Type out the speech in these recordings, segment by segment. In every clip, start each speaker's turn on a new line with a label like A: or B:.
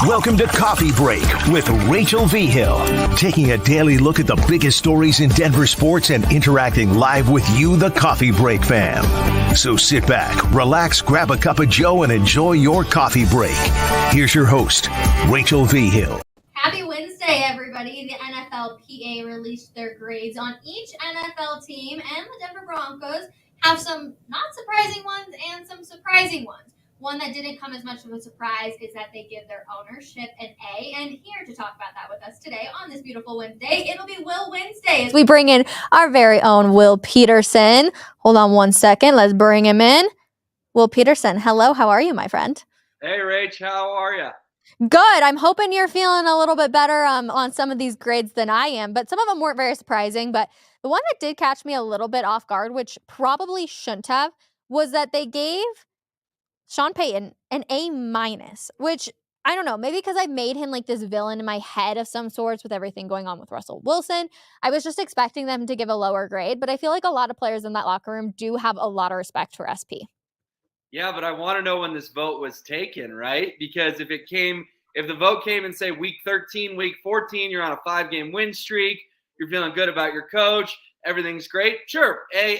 A: Welcome to Coffee Break with Rachel V. Hill, taking a daily look at the biggest stories in Denver sports and interacting live with you, the Coffee Break fam. So sit back, relax, grab a cup of joe, and enjoy your coffee break. Here's your host, Rachel V. Hill.
B: Happy Wednesday, everybody. The NFLPA released their grades on each NFL team, and the Denver Broncos have some not surprising ones and some surprising ones. One that didn't come as much of a surprise is that they give their ownership an A. And here to talk about that with us today on this beautiful Wednesday, it'll be Will Wednesday as we bring in our very own Will Peterson. Hold on one second. Let's bring him in. Will Peterson, hello. How are you, my friend?
C: Hey, Rach. How are you?
B: Good. I'm hoping you're feeling a little bit better on some of these grades than I am, but some of them weren't very surprising. But the one that did catch me a little bit off guard, which probably shouldn't have, was that they gave Sean Payton an A-, which I don't know, maybe because I made him like this villain in my head of some sorts with everything going on with Russell Wilson. I was just expecting them to give a lower grade, but I feel like a lot of players in that locker room do have a lot of respect for SP.
C: Yeah, but I want to know when this vote was taken, right? Because if the vote came and say week 13, week 14, you're on a 5-game win streak, you're feeling good about your coach, everything's great, sure, A-.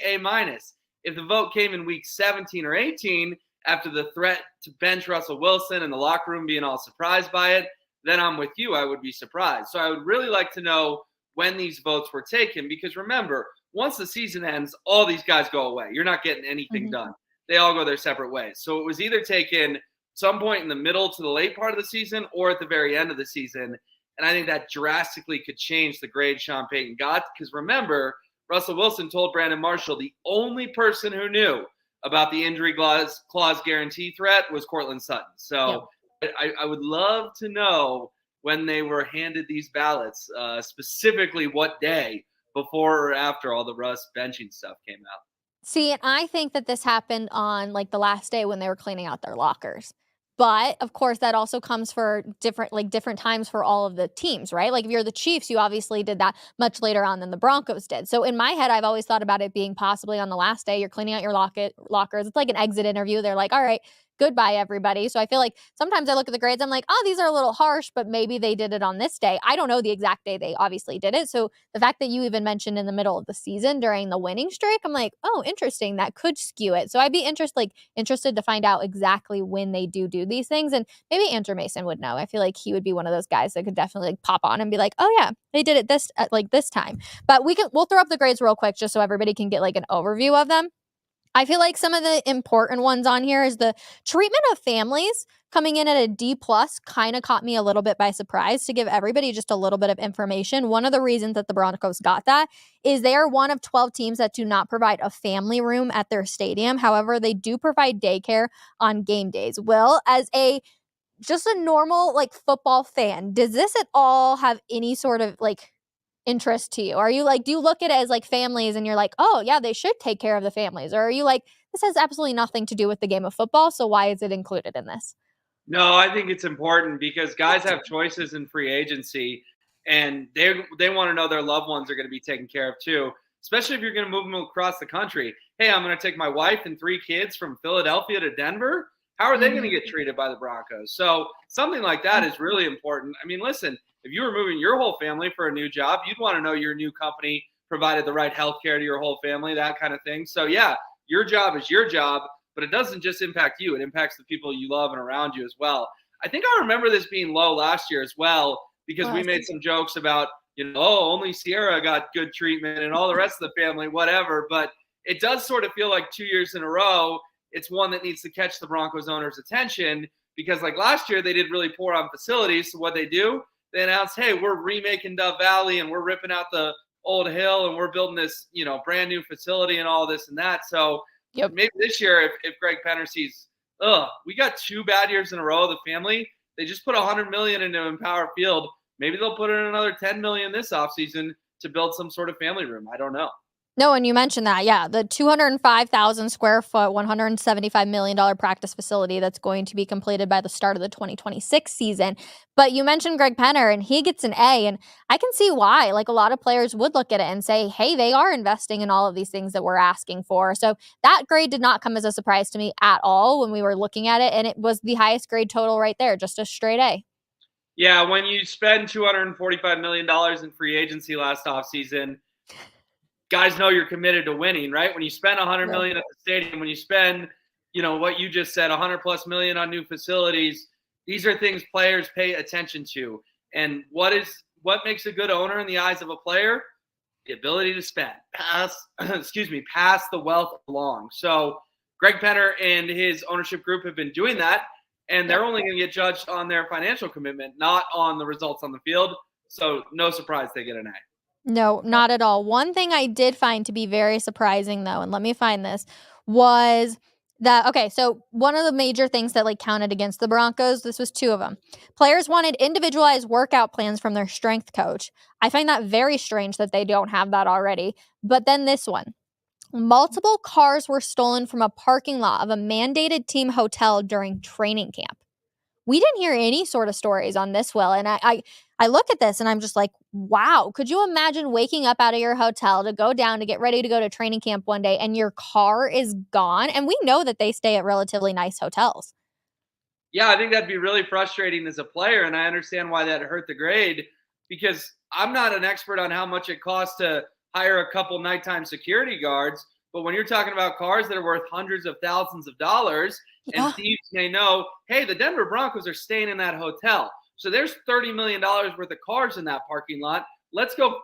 C: If the vote came in week 17 or 18, after the threat to bench Russell Wilson and the locker room being all surprised by it, then I'm with you. I would be surprised. So I would really like to know when these votes were taken, because remember, once the season ends, all these guys go away. You're not getting anything done. They all go their separate ways. So it was either taken some point in the middle to the late part of the season or at the very end of the season. And I think that drastically could change the grade Sean Payton got, because remember, Russell Wilson told Brandon Marshall the only person who knew about the injury clause guarantee threat was Cortland Sutton. So I would love to know when they were handed these ballots, specifically what day before or after all the Russ benching stuff came out.
B: See, and I think that this happened on like the last day when they were cleaning out their lockers. But of course, that also comes for different times for all of the teams, right? Like if you're the Chiefs, you obviously did that much later on than the Broncos did. So in my head, I've always thought about it being possibly on the last day. You're cleaning out your lockers. It's like an exit interview. They're like, all right, goodbye, everybody. So I feel like sometimes I look at the grades, I'm like, oh, these are a little harsh, but maybe they did it on this day. I don't know the exact day they obviously did it. So the fact that you even mentioned in the middle of the season during the winning streak, I'm like, oh, interesting. That could skew it. So I'd be interested to find out exactly when they do these things. And maybe Andrew Mason would know. I feel like he would be one of those guys that could definitely like pop on and be like, oh yeah, they did it this time. But we'll throw up the grades real quick just so everybody can get like an overview of them. I feel like some of the important ones on here is the treatment of families coming in at a D+, kind of caught me a little bit by surprise. To give everybody just a little bit of information, one of the reasons that the Broncos got that is they are one of 12 teams that do not provide a family room at their stadium. However, they do provide daycare on game days. Will, as just a normal like football fan, does this at all have any sort of like interest to you? Are you like, do you look at it as like families and you're like, oh yeah, they should take care of the families? Or are you like, this has absolutely nothing to do with the game of football, so why is it included in this?
C: No, I think it's important because guys have choices in free agency, and they want to know their loved ones are going to be taken care of too, especially if you're going to move them across the country. Hey, I'm going to take my wife and 3 kids from Philadelphia to Denver. How are they going to get treated by the Broncos? So something like that is really important. I mean, listen, if you were moving your whole family for a new job, you'd want to know your new company provided the right health care to your whole family, that kind of thing. So yeah, your job is your job, but it doesn't just impact you. It impacts the people you love and around you as well. I think I remember this being low last year as well, because we made some jokes about, only Sierra got good treatment and all the rest of the family, whatever. But it does sort of feel like 2 years in a row, it's one that needs to catch the Broncos owners' attention, because like last year, they did really poor on facilities. So what they do, they announced, hey, we're remaking Dove Valley and we're ripping out the old hill and we're building this, brand new facility and all this and that. So maybe this year, if Greg Penner sees, we got 2 bad years in a row, the family, they just put $100 million into Empower Field. Maybe they'll put in another $10 million this offseason to build some sort of family room. I don't know.
B: No, and you mentioned that, yeah, the 205,000 square foot, $175 million practice facility that's going to be completed by the start of the 2026 season. But you mentioned Greg Penner, and he gets an A, and I can see why. Like, a lot of players would look at it and say, hey, they are investing in all of these things that we're asking for. So that grade did not come as a surprise to me at all when we were looking at it, and it was the highest grade total right there, just a straight A.
C: Yeah, when you spend $245 million in free agency last offseason, guys know you're committed to winning, right? When you spend $100 million at the stadium, when you spend, what you just said, $100+ million on new facilities, these are things players pay attention to. And what makes a good owner in the eyes of a player? The ability to spend, pass the wealth along. So Greg Penner and his ownership group have been doing that, and they're only going to get judged on their financial commitment, not on the results on the field. So no surprise they get an A.
B: No, not at all. One thing I did find to be very surprising, though, and let me find this, was that, okay, so one of the major things that counted against the Broncos, this was two of them. Players wanted individualized workout plans from their strength coach. I find that very strange that they don't have that already. But then this one. Multiple cars were stolen from a parking lot of a mandated team hotel during training camp. We didn't hear any sort of stories on this, Will. And I look at this and I'm just like, wow, could you imagine waking up out of your hotel to go down to get ready to go to training camp one day and your car is gone? And we know that they stay at relatively nice hotels.
C: Yeah, I think that'd be really frustrating as a player. And I understand why that hurt the grade, because I'm not an expert on how much it costs to hire a couple nighttime security guards. But when you're talking about cars that are worth hundreds of thousands of dollars, and thieves may know, hey, the Denver Broncos are staying in that hotel. So there's $30 million worth of cars in that parking lot. Let's go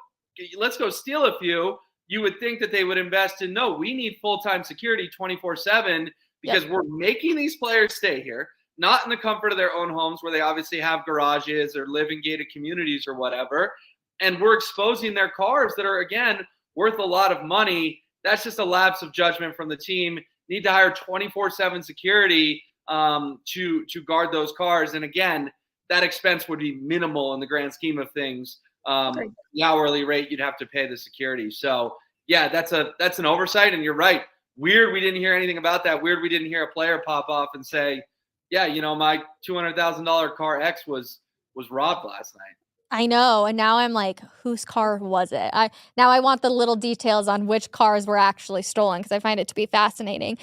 C: steal a few. You would think that they would invest in, no, we need full-time security 24/7 because we're making these players stay here, not in the comfort of their own homes where they obviously have garages or live in gated communities or whatever. And we're exposing their cars that are, again, worth a lot of money. That's just a lapse of judgment from the team. Need to hire 24/7 security to guard those cars. And again, that expense would be minimal in the grand scheme of things. The hourly rate you'd have to pay the security. So yeah, that's an oversight. And you're right. Weird we didn't hear anything about that. Weird we didn't hear a player pop off and say, yeah, my $200,000 car X was robbed last night.
B: I know, and now I'm like, whose car was it? Now I want the little details on which cars were actually stolen because I find it to be fascinating.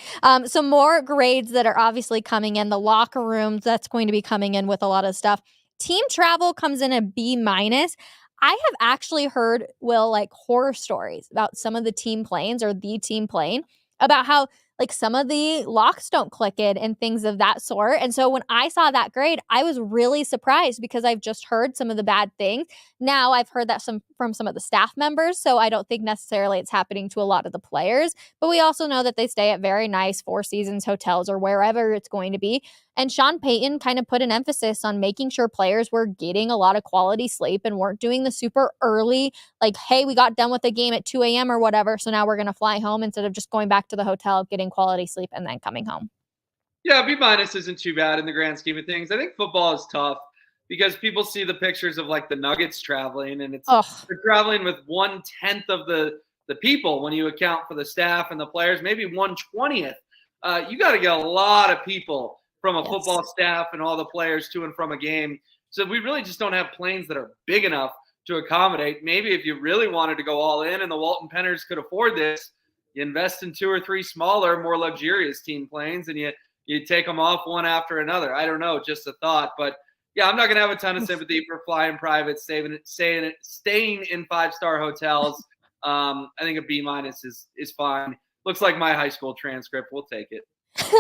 B: Some more grades that are obviously coming in. The locker rooms, that's going to be coming in with a lot of stuff. Team travel comes in a B-. I have actually heard, Will, horror stories about some of the team planes or the team plane about how some of the locks don't click in and things of that sort. And so when I saw that grade, I was really surprised because I've just heard some of the bad things. Now I've heard that from some of the staff members, so I don't think necessarily it's happening to a lot of the players. But we also know that they stay at very nice Four Seasons hotels or wherever it's going to be. And Sean Payton kind of put an emphasis on making sure players were getting a lot of quality sleep and weren't doing the super early, hey, we got done with the game at 2 a.m. or whatever, so now we're going to fly home instead of just going back to the hotel, getting quality sleep, and then coming home.
C: Yeah, B- isn't too bad in the grand scheme of things. I think football is tough because people see the pictures of the Nuggets traveling, and they're traveling with 1/10 of the people when you account for the staff and the players, maybe 1/20th. You got to get a lot of people from a football staff and all the players to and from a game. So we really just don't have planes that are big enough to accommodate. Maybe if you really wanted to go all in and the Walton Penners could afford this, you invest in 2 or 3 smaller, more luxurious team planes and you take them off one after another. I don't know, just a thought. But yeah, I'm not going to have a ton of sympathy for flying private, staying in 5-star hotels. I think a B- is fine. Looks like my high school transcript. We'll take it.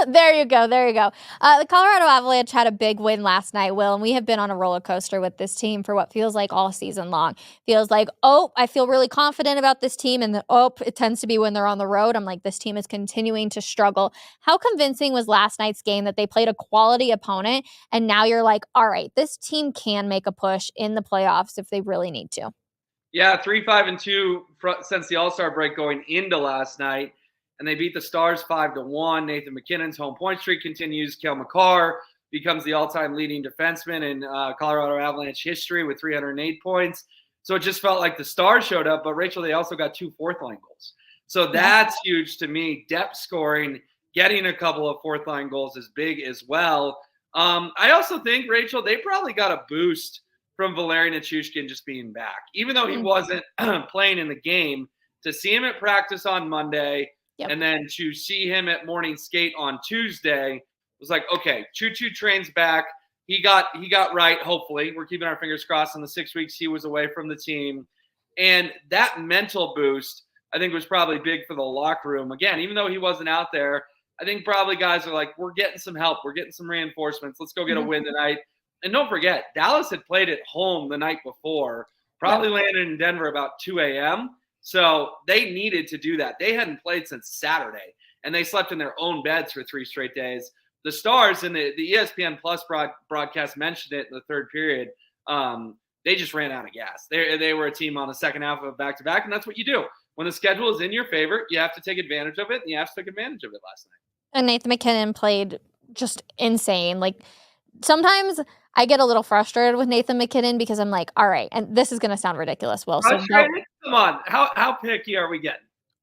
B: There you go. The Colorado Avalanche had a big win last night, Will, and we have been on a roller coaster with this team for what feels like all season long. Feels like, I feel really confident about this team, and it tends to be when they're on the road. I'm like, this team is continuing to struggle. How convincing was last night's game that they played a quality opponent, and now you're like, all right, this team can make a push in the playoffs if they really need to.
C: Yeah, 3-5-2 since the All-Star break going into last night. And they beat the Stars 5-1. Nathan McKinnon's home point streak continues. Cale Makar becomes the all-time leading defenseman in Colorado Avalanche history with 308 points. So it just felt like the Stars showed up. But, Rachel, they also got 2 fourth-line goals. So that's huge to me. Depth scoring, getting a couple of fourth-line goals is big as well. I also think, Rachel, they probably got a boost from Valeri Nichushkin just being back. Even though he wasn't playing in the game, to see him at practice on Monday – and then to see him at morning skate on Tuesday was like, okay, Choo Choo Train's back. he got right. Hopefully, we're keeping our fingers crossed on the 6 weeks he was away from the team, and that mental boost I think was probably big for the locker room. Again, even though he wasn't out there, I think probably guys are like, we're getting some help, we're getting some reinforcements. Let's go get a win tonight. And don't forget, Dallas had played at home the night before, probably landed in Denver about 2 a.m. So they needed to do that. They hadn't played since Saturday, and they slept in their own beds for 3 straight days. The Stars in the ESPN Plus broadcast mentioned it in the third period. They just ran out of gas. They were a team on the second half of a back-to-back, and that's what you do. When the schedule is in your favor, you have to take advantage of it, and you have to take advantage of it last night.
B: And Nathan MacKinnon played just insane. Like, sometimes I get a little frustrated with Nathan MacKinnon because I'm like, all right, and this is going to sound ridiculous, Will. So
C: come on. How picky are we getting?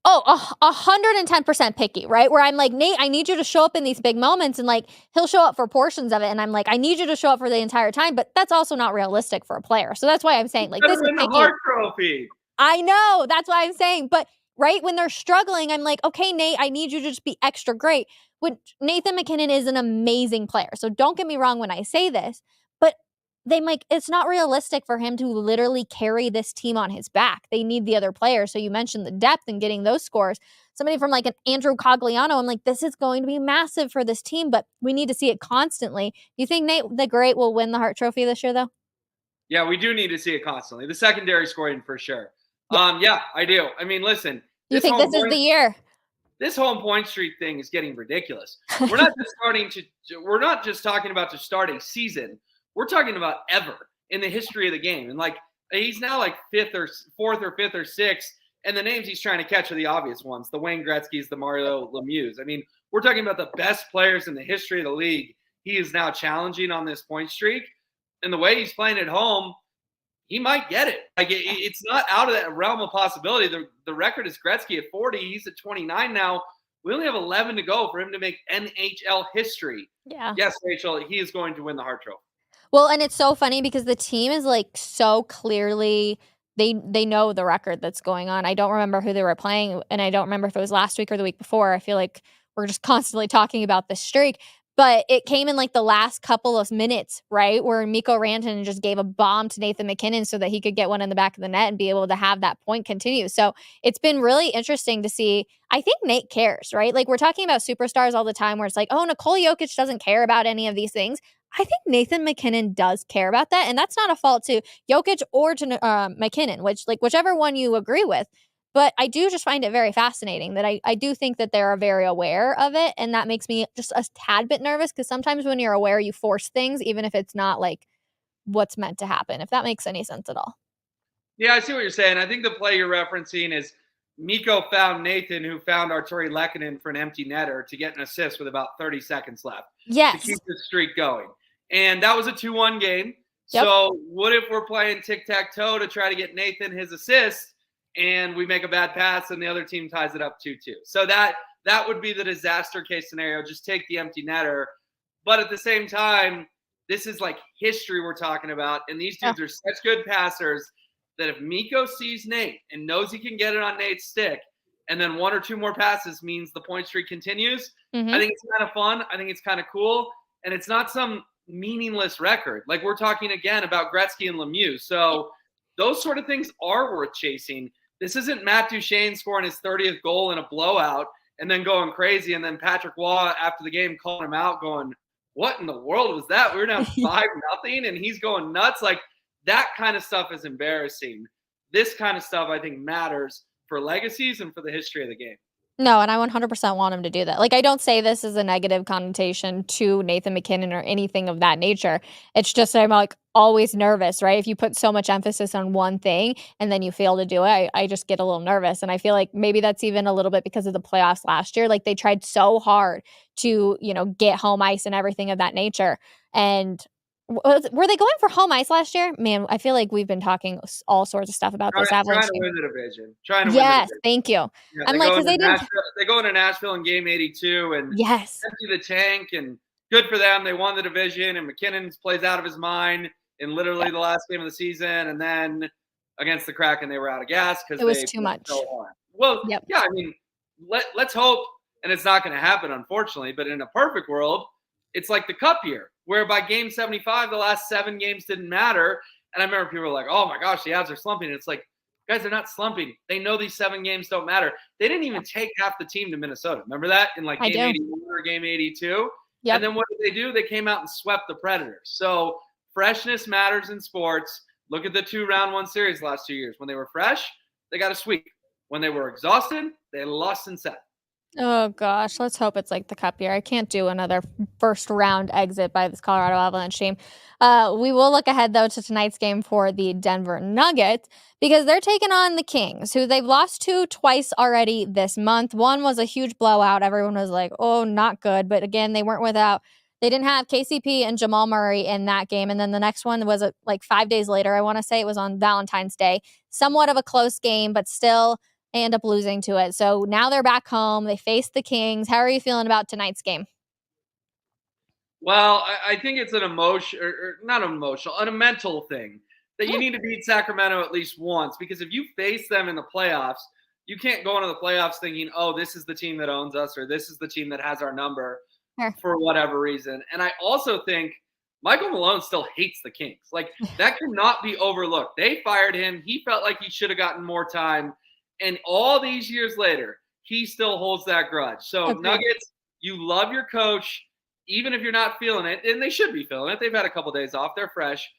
B: 110% picky, right? Where I'm like, Nate, I need you to show up in these big moments, and like, he'll show up for portions of it, and I'm like, I need you to show up for the entire time, but that's also not realistic for a player. So that's why I'm saying, like, this is picky.
C: Hart Trophy.
B: I know, that's why I'm saying, but right when they're struggling, I'm like, okay, Nate, I need you to just be extra great. Nathan MacKinnon is an amazing player, so don't get me wrong when I say this, but it's not realistic for him to literally carry this team on his back. They need the other players. So you mentioned the depth and getting those scores. Somebody from like an Andrew Cogliano, I'm like, this is going to be massive for this team, but we need to see it constantly. Do you think Nate the Great will win the Hart Trophy this year, though?
C: Yeah, we do need to see it constantly. The secondary scoring for sure. Yeah, I do. I mean, listen.
B: You think this is the year?
C: This home point streak thing is getting ridiculous. We're not just talking about to start a season. We're talking about ever in the history of the game. And like, he's now like fourth or fifth or sixth. And the names he's trying to catch are the obvious ones. The Wayne Gretzky's, the Mario Lemieux. I mean, we're talking about the best players in the history of the league. He is now challenging on this point streak. And the way he's playing at home, he might get it. Like, it's not out of that realm of possibility. The record is Gretzky at 40. He's at 29 now. We only have 11 to go for him to make NHL history.
B: Yeah.
C: Yes, Rachel, he is going to win the Hart Trophy.
B: Well, and it's so funny because the team is like so clearly they know the record that's going on. I don't remember who they were playing, and I don't remember if it was last week or the week before. I feel like we're just constantly talking about this streak. But it came in like the last couple of minutes, right, where Mikko Rantanen just gave a bomb to Nathan MacKinnon so that he could get one in the back of the net and be able to have that point continue. So it's been really interesting to see. I think Nate cares, right? Like, we're talking about superstars all the time where it's like, oh, Nikola Jokic doesn't care about any of these things. I think Nathan MacKinnon does care about that, and that's not a fault to Jokic or to MacKinnon, whichever one you agree with. But I do just find it very fascinating that I do think that they're very aware of it, and that makes me just a tad bit nervous because sometimes when you're aware, you force things, even if it's not like what's meant to happen, if that makes any sense at all.
C: Yeah, I see what you're saying. I think the play you're referencing is Mikko found Nathan, who found Arturi Lehkonen for an empty netter to get an assist with about 30 seconds left.
B: Yes.
C: To keep the streak going. And that was a 2-1 game.
B: Yep.
C: So what if we're playing tic-tac-toe to try to get Nathan his assist and we make a bad pass and the other team ties it up 2-2? So that would be the disaster case scenario. Just take the empty netter. But at the same time, this is like history we're talking about. And these dudes are such good passers that if Mikko sees Nate and knows he can get it on Nate's stick, and then one or two more passes means the point streak continues, I think it's kind of fun. I think it's kind of cool. And it's not some meaningless record. Like, we're talking again about Gretzky and Lemieux. So those sort of things are worth chasing. This isn't Matt Duchene scoring his 30th goal in a blowout and then going crazy, and then Patrick Waugh after the game calling him out going, what in the world was that? We were down 5-0 and he's going nuts. Like, that kind of stuff is embarrassing. This kind of stuff, I think, matters for legacies and for the history of the game.
B: No, and I 100% want him to do that. Like, I don't say this as a negative connotation to Nathan MacKinnon or anything of that nature. It's just I'm like always nervous, right? If you put so much emphasis on one thing and then you fail to do it, I just get a little nervous. And I feel like maybe that's even a little bit because of the playoffs last year. Like, they tried so hard to, get home ice and everything of that nature. And were they going for home ice last year? Man, I feel like we've been talking all sorts of stuff about this Avalanche.
C: Trying to win the division.
B: Yes, thank you. Yeah, I'm like, because
C: they go into Nashville in game 82 and empty the tank, and good for them. They won the division, and MacKinnon plays out of his mind in literally the last game of the season, and then against the Kraken, they were out of gas because
B: it was too much.
C: So hard. Well, yeah, I mean, let's hope, and it's not going to happen, unfortunately, but in a perfect world, it's like the Cup year, where by game 75, the last 7 games didn't matter. And I remember people were like, oh my gosh, the Avs are slumping. And it's like, guys, they're not slumping. They know these 7 games don't matter. They didn't even take half the team to Minnesota. Remember that in like game 81 or game 82? Yep. And then what did they do? They came out and swept the Predators. So freshness matters in sports. Look at the 2 round 1 series last 2 years. When they were fresh, they got a sweep. When they were exhausted, they lost in 7.
B: Oh, gosh. Let's hope it's like the Cup year. I can't do another first round exit by this Colorado Avalanche team. We will look ahead, though, to tonight's game for the Denver Nuggets because they're taking on the Kings, who they've lost to twice already this month. One was a huge blowout. Everyone was like, oh, not good. But again, they didn't have KCP and Jamal Murray in that game. And then the next one was like 5 days later. I want to say it was on Valentine's Day. Somewhat of a close game, but still they end up losing to it. So now they're back home. They face the Kings. How are you feeling about tonight's game?
C: Well, I think it's an emotion, or not emotional, a mental thing that you need to beat Sacramento at least once, because if you face them in the playoffs, you can't go into the playoffs thinking, oh, this is the team that owns us, or this is the team that has our number for whatever reason. And I also think Michael Malone still hates the Kings. Like, that cannot be overlooked. They fired him. He felt like he should have gotten more time. And all these years later, he still holds that grudge. So Nuggets, you love your coach, even if you're not feeling it, and they should be feeling it. They've had a couple days off. They're fresh.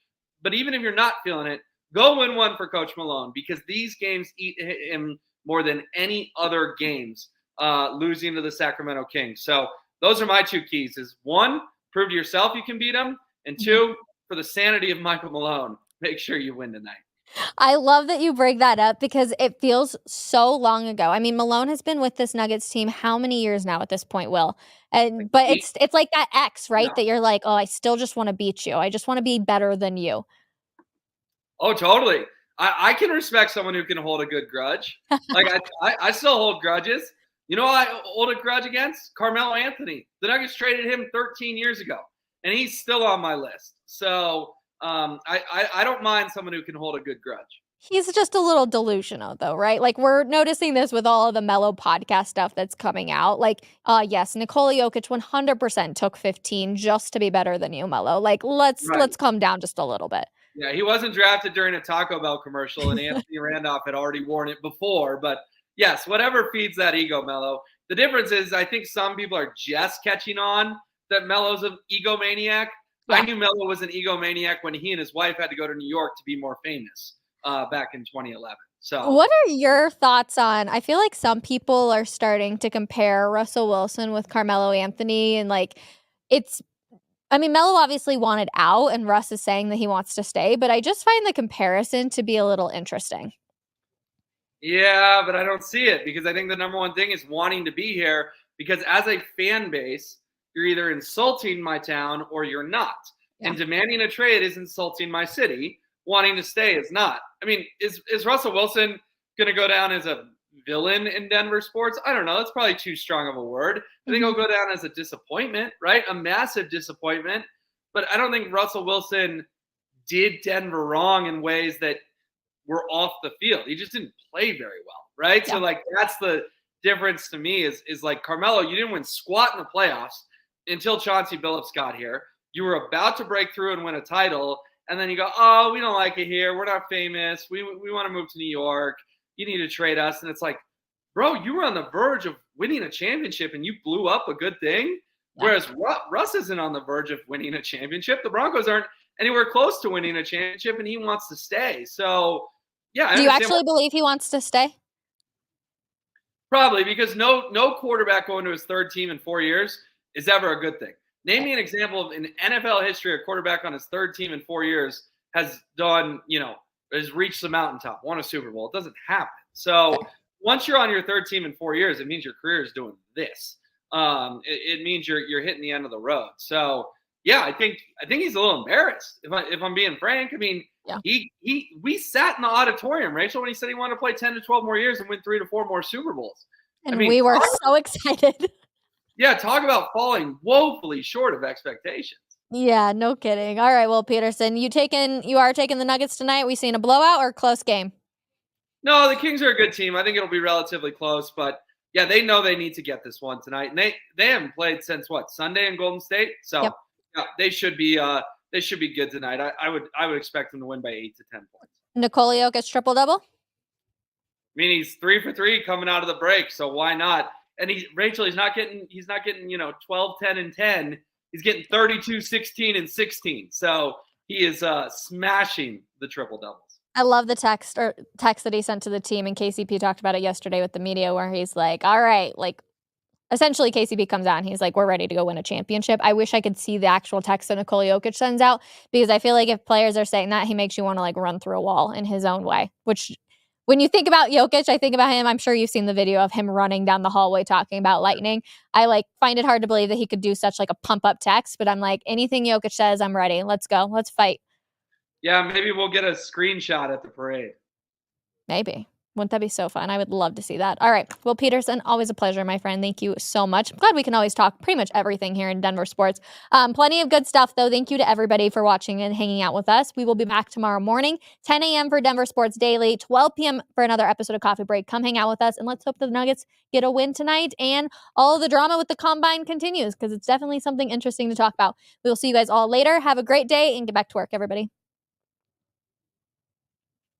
C: But even if you're not feeling it, go win one for Coach Malone, because these games eat him more than any other games, losing to the Sacramento Kings. So those are my 2 keys is 1, prove to yourself you can beat them, and 2, for the sanity of Michael Malone, make sure you win tonight.
B: I love that you break that up because it feels so long ago. I mean, Malone has been with this Nuggets team how many years now at this point, Will? But it's like that X, right? No. That you're like, oh, I still just want to beat you. I just want to be better than you.
C: Oh, totally. I can respect someone who can hold a good grudge. Like I still hold grudges. You know what I hold a grudge against? Carmelo Anthony. The Nuggets traded him 13 years ago, and he's still on my list. So I don't mind someone who can hold a good grudge.
B: He's just a little delusional, though, right? Like, we're noticing this with all of the Melo podcast stuff that's coming out. Like, yes, Nikola Jokic 100% took 15 just to be better than you, Melo. Like, let's calm down just a little bit.
C: Yeah, he wasn't drafted during a Taco Bell commercial, and Anthony Randolph had already worn it before. But yes, whatever feeds that ego, Melo. The difference is I think some people are just catching on that Melo's an egomaniac. Yeah. I knew Melo was an egomaniac when he and his wife had to go to New York to be more famous back in 2011. So,
B: what are your thoughts on? I feel like some people are starting to compare Russell Wilson with Carmelo Anthony, and like Melo obviously wanted out, and Russ is saying that he wants to stay, but I just find the comparison to be a little interesting.
C: Yeah, but I don't see it, because I think the number one thing is wanting to be here, because as a fan base, you're either insulting my town or you're not. Yeah. And demanding a trade is insulting my city. Wanting to stay is not. I mean, is Russell Wilson going to go down as a villain in Denver sports? I don't know. That's probably too strong of a word. I think he'll go down as a disappointment, right? A massive disappointment. But I don't think Russell Wilson did Denver wrong in ways that were off the field. He just didn't play very well, right? Yeah. So, like, that's the difference to me is like, Carmelo, you didn't win squat in the playoffs until Chauncey Billups got here. You were about to break through and win a title, and then you go, oh, we don't like it here. We're not famous. We want to move to New York. You need to trade us. And it's like, bro, you were on the verge of winning a championship, and you blew up a good thing. Yeah. Whereas Russ isn't on the verge of winning a championship. The Broncos aren't anywhere close to winning a championship, and he wants to stay. So, yeah.
B: Do you actually believe he wants to stay?
C: Probably, because no quarterback going to his 3rd team in 4 years is ever a good thing. Name me an example of in NFL history, a quarterback on his 3rd team in 4 years has done, has reached the mountaintop, won a Super Bowl. It doesn't happen. So once you're on your 3rd team in 4 years, it means your career is doing this. It means you're hitting the end of the road. So yeah, I think he's a little embarrassed. If I'm being frank, I mean, we sat in the auditorium, Rachel, when he said he wanted to play 10 to 12 more years and win 3 to 4 more Super Bowls.
B: And we were so excited.
C: Yeah, talk about falling woefully short of expectations.
B: Yeah, no kidding. All right, well, Peterson, you are taking the Nuggets tonight. We seeing a blowout or a close game?
C: No, the Kings are a good team. I think it'll be relatively close, but Yeah, they know they need to get this one tonight, and they haven't played since what, Sunday in Golden State. So
B: Yep.
C: yeah, they should be good tonight. I would expect them to win by 8 to 10 points.
B: Nikola Jokic triple double.
C: I mean, he's 3 for 3 coming out of the break, so why not? And Rachel, he's not getting 12, 10, and 10. He's getting 32, 16, and 16. So he is smashing the triple doubles.
B: I love the text that he sent to the team, and KCP talked about it yesterday with the media, where he's like, all right, like, essentially KCP comes out and he's like, we're ready to go win a championship. I wish I could see the actual text that Nikola Jokic sends out, because I feel like if players are saying that, he makes you want to like run through a wall in his own way, which when you think about Jokic, I think about him. I'm sure you've seen the video of him running down the hallway talking about lightning. I like find it hard to believe that he could do such like a pump up text, but I'm like, anything Jokic says, I'm ready. Let's go. Let's fight.
C: Yeah, maybe we'll get a screenshot at the parade.
B: Maybe. Wouldn't that be so fun? I would love to see that. All right. Well, Peterson, always a pleasure, my friend. Thank you so much. I'm glad we can always talk pretty much everything here in Denver sports. Plenty of good stuff, though. Thank you to everybody for watching and hanging out with us. We will be back tomorrow morning, 10 a.m. for Denver Sports Daily, 12 p.m. for another episode of Coffee Break. Come hang out with us, and let's hope the Nuggets get a win tonight and all of the drama with the Combine continues, because it's definitely something interesting to talk about. We will see you guys all later. Have a great day and get back to work, everybody.